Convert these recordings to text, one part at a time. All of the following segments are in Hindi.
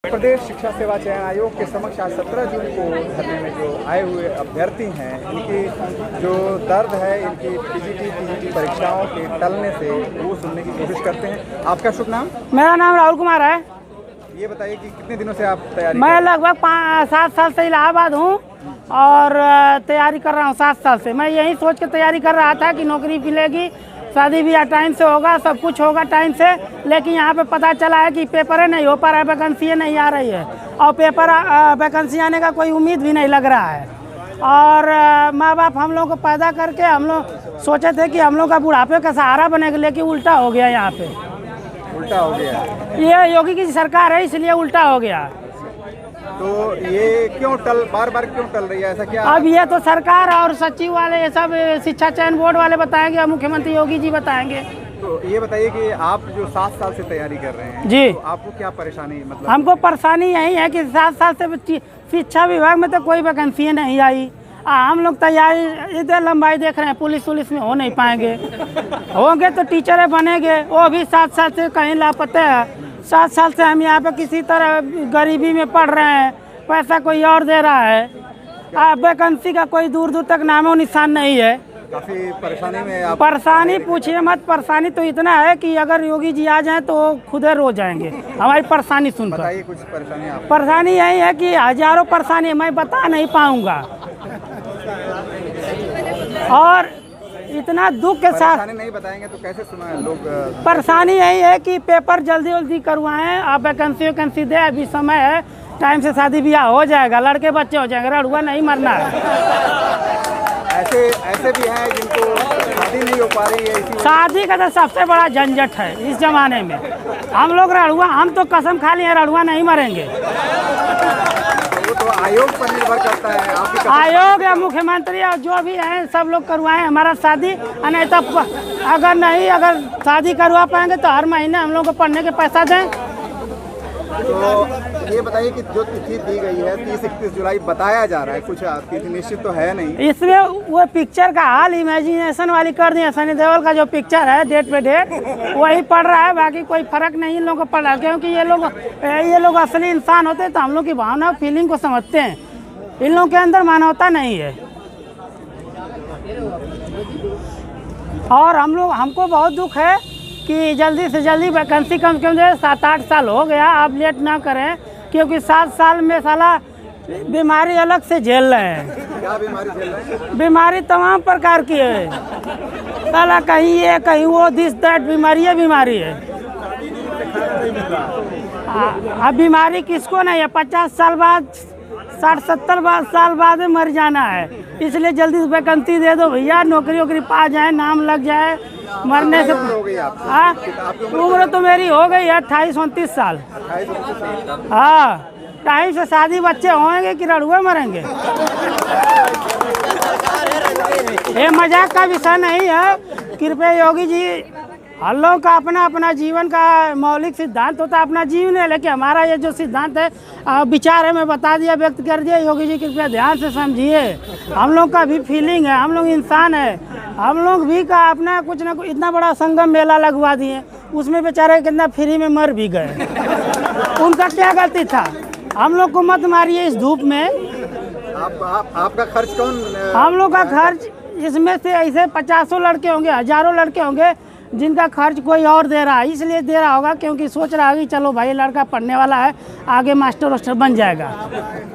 प्रदेश शिक्षा सेवा चयन आयोग के समक्ष आज 17 जून को धरने में जो आए हुए अभ्यर्थी हैं, इनकी जो दर्द है, इनकी पीजीटी परीक्षाओं के टलने से वो सुनने की कोशिश करते हैं। आपका शुभ नाम? मेरा नाम राहुल कुमार है। ये बताइए कि कितने दिनों से आप तैयारी? मैं लगभग 7 साल से इलाहाबाद हूँ और तैयारी कर रहा हूँ 7 साल से। मैं यही सोच के तैयारी कर रहा था कि नौकरी मिलेगी, शादी ब्याह टाइम से होगा, सब कुछ होगा टाइम से। लेकिन यहाँ पे पता चला है कि पेपर नहीं हो पा रहा है, वैकेंसी नहीं आ रही है और पेपर वैकेंसी आने का कोई उम्मीद भी नहीं लग रहा है। और माँ बाप हम लोग को पैदा करके हम लोग सोचे थे कि हम लोग का बुढ़ापे का सहारा बनेगा, लेकिन उल्टा हो गया। यहाँ पे उल्टा हो गया। ये योगी की सरकार है, इसलिए उल्टा हो गया। तो ये क्यों बार बार क्यों टल रही है, ऐसा क्या? अब ये तो सरकार और सचिव वाले ये सब शिक्षा चयन बोर्ड वाले बताएंगे और मुख्यमंत्री योगी जी बताएंगे। तो ये बताइए कि आप जो 7 साल से तैयारी कर रहे हैं जी, तो आपको क्या परेशानी? मतलब हमको परेशानी यही है कि 7 साल से शिक्षा विभाग में तो कोई वैकेंसी नहीं आई। हम लोग तैयारी इधर लंबाई देख रहे हैं, पुलिस में हो नहीं पाएंगे। होंगे तो टीचर बनेंगे, वो भी 7 साल से कहीं लापता है। 7 साल से हम यहाँ पे किसी तरह गरीबी में पढ़ रहे हैं, पैसा कोई और दे रहा है। वैकेंसी का कोई दूर दूर तक नामो निशान नहीं है। काफी परेशानी में आप? परेशानी पूछिए मत। परेशानी तो इतना है कि अगर योगी जी आ जाएं तो खुद रो जाएंगे हमारी परेशानी सुनकर। बताइए कुछ परेशानी आप? परेशानी यही है कि हजारों परेशानी मैं बता नहीं पाऊंगा और इतना दुख के साथ नहीं बताएंगे तो कैसे सुना लोग? परेशानी यही है कि पेपर जल्दी करवाएं, आप वैकेंसी दे, अभी समय है, टाइम से शादी ब्याह हो जाएगा, लड़के बच्चे हो जाएंगे, रड़ुआ नहीं मरना है। ऐसे भी हैं जिनको शादी नहीं हो पा रही है। शादी का तो सबसे बड़ा झंझट है इस जमाने में। हम लोग रड़ुआ, हम तो कसम खा लिए रड़ुआ नहीं मरेंगे। तो आयोग पर निर्भर करता है, आपकी आयोग या मुख्यमंत्री और जो भी है सब लोग करवाएं हमारा शादी। नहीं तो अगर शादी करवा पाएंगे तो हर महीने हम लोग को पढ़ने के पैसा दें। तो ये बताइए कि जो तिथि दी गई है 30-31 जुलाई बताया जा रहा है, कुछ तिथि निश्चित तो है नहीं इसमें। वो पिक्चर का हाल इमेजिनेशन वाली कर दी है। सनी देओल का जो पिक्चर है डेट पे डेट वही पढ़ रहा है, बाकी कोई फर्क नहीं इन लोगों को पड़ रहा। क्योंकि ये लोग असली इंसान होते हैं तो हम लोग की भावना फीलिंग को समझते हैं। इन लोगों के अंदर मानवता नहीं है। और हमको बहुत दुख है कि जल्दी से जल्दी वैकेंसी कम से कम 7-8 साल हो गया, आप लेट ना करें। क्योंकि 7 साल में साला बीमारी अलग से झेल रहे हैं। क्या बीमारी झेल रहे हैं? बीमारी तमाम प्रकार की है साला, कहीं ये कहीं वो, दिस दैट बीमारी है। अब बीमारी किसको नहीं है? 50 साल बाद 60-70 साल बाद मर जाना है। इसलिए जल्दी से वैकेंसी दे दो भैया, नौकरी पा जाए, नाम लग जाए। मरने से हाँ, उम्र तो मेरी हो गई है 28-29 साल। हाँ, टाइम से शादी बच्चे होंगे कि रड़ुए मरेंगे? ये मजाक का विषय नहीं है। कृपया योगी जी, हम लोग का अपना जीवन का मौलिक सिद्धांत होता है, अपना जीवन है। लेकिन हमारा ये जो सिद्धांत है, विचार है, मैं बता दिया, व्यक्त कर दिया। योगी जी कृपया ध्यान से समझिए। हम लोग का भी फीलिंग है, हम लोग इंसान है। हम लोग भी का अपना कुछ ना कुछ, इतना बड़ा संगम मेला लगवा दिए, उसमें बेचारे कितना फ्री में मर भी गए। उनका क्या गलती था? हम लोग को मत मारिए इस धूप में। आपका खर्च कौन? हम लोग का खर्च, इसमें से ऐसे 50 लड़के होंगे, हजारों लड़के होंगे जिनका खर्च कोई और दे रहा है। इसलिए दे रहा होगा क्योंकि सोच रहा है कि चलो भाई लड़का पढ़ने वाला है, आगे मास्टर बन जाएगा।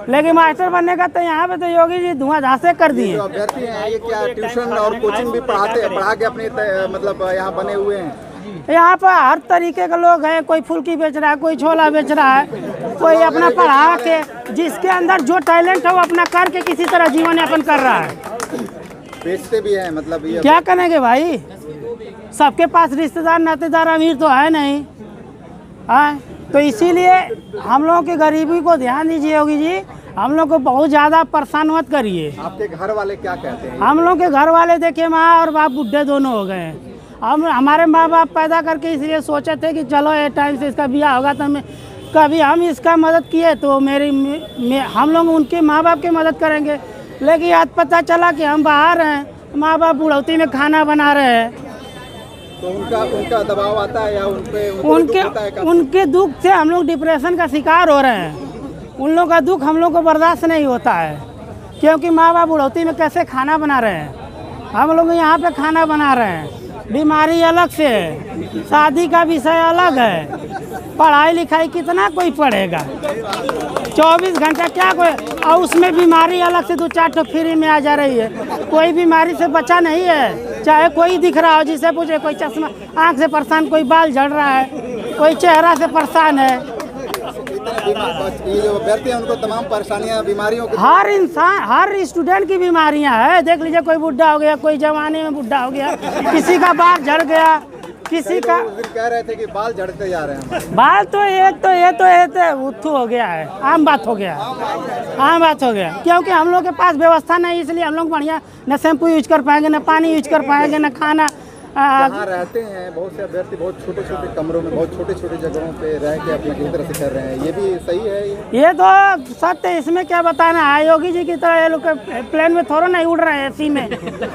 लेकिन मास्टर बनने का तो यहाँ पे तो योगी जी धुआंधार कर दिए। अभ्यर्थी हैं ये क्या ट्यूशन और कोचिंग भी पढ़ा के अपने मतलब यहाँ बने हुए हैं? यहाँ पर हर तरीके के लोग हैं। कोई फुल्की बेच रहा है, कोई छोला बेच रहा है, कोई अपना पढ़ा के, जिसके अंदर जो टैलेंट है वो अपना करके किसी तरह जीवन यापन कर रहा है। बेचते भी हैं मतलब? ये क्या करेंगे भाई, सबके पास रिश्तेदार नातेदार अमीर तो है नहीं। हाँ, तो इसीलिए हम लोगों की गरीबी को ध्यान दीजिए योगी जी। हम लोग को बहुत ज़्यादा परेशान मत करिए। आपके घर वाले क्या कहते हैं? हम लोग के घर वाले देखिए, माँ और बाप बुढ़े दोनों हो गए हैं। हमारे माँ बाप पैदा करके इसलिए सोचे थे कि चलो ये टाइम से इसका ब्याह होगा तो कभी हम इसका मदद किए तो हम लोग उनके माँ बाप की मदद करेंगे। लेकिन आज पता चला कि हम बाहर हैं, माँ बाप बुढ़ौती में खाना बना रहे हैं। तो उनका दबाव आता है या उनके दुख से हम लोग डिप्रेशन का शिकार हो रहे हैं। उन लोगों का दुख हम लोग को बर्दाश्त नहीं होता है, क्योंकि माँ बाप बुढ़ौती में कैसे खाना बना रहे हैं, हम लोग यहाँ पे खाना बना रहे हैं। बीमारी अलग से है, शादी का विषय अलग है, पढ़ाई लिखाई कितना कोई पढ़ेगा, 24 घंटा क्या कोई, और उसमें बीमारी अलग से 2-4 तो फ्री में आ जा रही है। कोई बीमारी से बचा नहीं है, चाहे कोई दिख रहा हो, जिसे पूछे कोई चश्मा आँख से परेशान, कोई बाल झड़ रहा है, कोई चेहरा से परेशान है। ये जो अभ्यर्थी हैं उनको तमाम परेशानियां बीमारियों की, हर इंसान हर स्टूडेंट की बीमारियां हैं। देख लीजिए, कोई बुढ़ा हो गया, कोई जवानी में बुढ़ा हो गया, किसी का बाल झड़ गया, किसी का कह रहे थे कि बाल झड़ते जा रहे हैं। बाल तो ये उत्थू हो गया है, आम बात हो गया, आम बात हो गया, क्योंकि हम लोग के पास व्यवस्था नहीं, इसलिए हम लोग बढ़िया न शैम्पू यूज कर पाएंगे, न पानी यूज कर पाएंगे, न खाना। जहाँ रहते हैं बहुत से अभ्यर्थी बहुत छोटे छोटे कमरों में, बहुत छोटे छोटे जगहों पे रह के अपना किस तरह से कर रहे हैं, ये भी सही है? ये तो सत्य, इसमें क्या बताना है। योगी जी की तरह ये लोग प्लेन में थोड़ा नहीं उड़ रहे हैं, एसी में।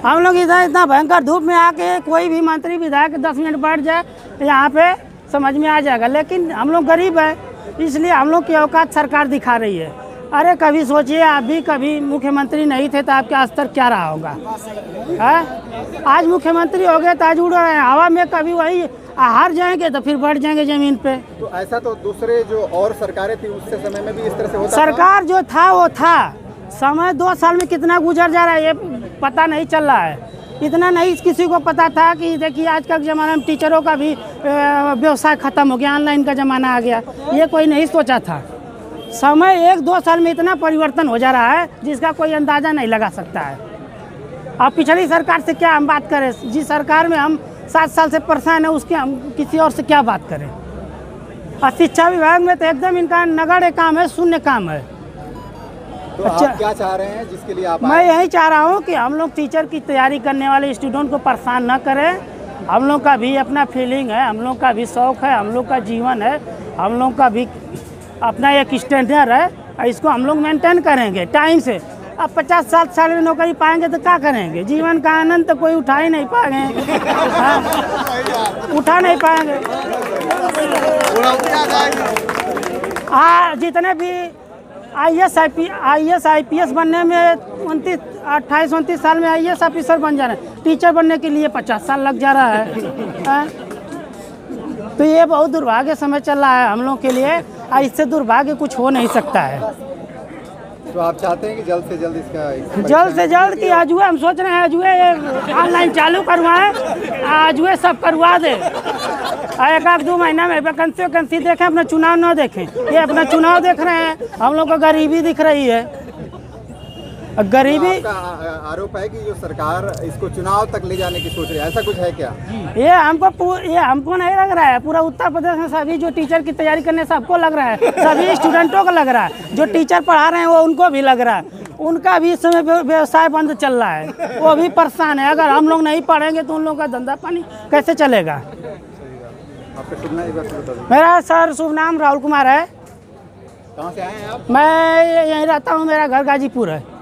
हम लोग इधर इतना भयंकर धूप में आके कोई भी मंत्री विधायक 10 मिनट बैठ जाए यहाँ पे समझ में आ जाएगा, लेकिन हम लोग गरीब है, इसलिए हम लोग की औकात सरकार दिखा रही है। अरे कभी सोचिए, आप भी कभी मुख्यमंत्री नहीं थे तो आपका स्तर क्या रहा होगा, है? आज मुख्यमंत्री हो गए तो आज उड़ रहे हैं हवा में, कभी वही हार जाएंगे तो फिर बैठ जाएंगे जमीन पे। तो ऐसा तो दूसरे जो और सरकारें थी उससे समय में भी इस तरह से होता सरकार जो था वो था, समय 2 साल में कितना गुजर जा रहा है ये पता नहीं चल रहा है। इतना नहीं किसी को पता था कि देखिए आज का ज़माना में टीचरों का भी व्यवसाय ख़त्म हो गया, ऑनलाइन का ज़माना आ गया, ये कोई नहीं सोचा था। समय 1-2 साल में इतना परिवर्तन हो जा रहा है जिसका कोई अंदाज़ा नहीं लगा सकता है। अब पिछली सरकार से क्या हम बात करें, जिस सरकार में हम 7 साल से परेशान है उसके हम किसी और से क्या बात करें। और शिक्षा विभाग में तो एकदम इनका नगण्य काम है, शून्य काम है। तो आप क्या चाह रहे हैं जिसके लिए आप मैं यही चाह रहा हूँ कि हम लोग टीचर की तैयारी करने वाले स्टूडेंट को परेशान न करें। हम लोग का भी अपना फीलिंग है, हम लोग का भी शौक़ है, हम लोग का जीवन है, हम लोग का भी अपना एक स्टैंडर्ड है, इसको हम लोग मेंटेन करेंगे टाइम से। अब 50-60 साल में नौकरी पाएंगे तो क्या करेंगे? जीवन का आनंद तो कोई उठा ही नहीं पाएंगे, उठा नहीं पाएंगे। हाँ, जितने भी IAS IPS बनने में 28-29 साल में IAS ऑफिसर बन जा रहे हैं, टीचर बनने के लिए 50 साल लग जा रहा है। तो ये बहुत दुर्भाग्य समय चल रहा है हम लोग के लिए, और इससे दुर्भाग्य कुछ हो नहीं सकता है। तो आप चाहते हैं कि जल्द से जल्द इसका जल्द से जल्द कि आजुए हम सोच रहे हैं, आजुए ऑनलाइन चालू करवाएं, आजुए सब करवा दे। 1-2 महीना में वैकेंसी देखें, अपना चुनाव न देखें। ये अपना चुनाव देख रहे हैं, हम लोग को गरीबी दिख रही है, गरीबी। तो आरोप है कि जो सरकार इसको चुनाव तक ले जाने की सोच रही है, ऐसा कुछ है क्या? ये हमको नहीं लग रहा है, पूरा उत्तर प्रदेश में सभी जो टीचर की तैयारी करने सबको लग रहा है, सभी स्टूडेंटों को लग रहा है, जो टीचर पढ़ा रहे हैं वो उनको भी लग रहा है, उनका भी इस समय व्यवसाय बंद चल रहा है, वो भी परेशान है। अगर हम लोग नहीं पढ़ेंगे तो उन लोगों का धंधा पानी कैसे चलेगा? आपका शुभ नाम? मेरा सर शुभ नाम राहुल कुमार है। कहाँ से आए हैं आप? मैं यहीं रहता हूँ, मेरा घर गाजीपुर है।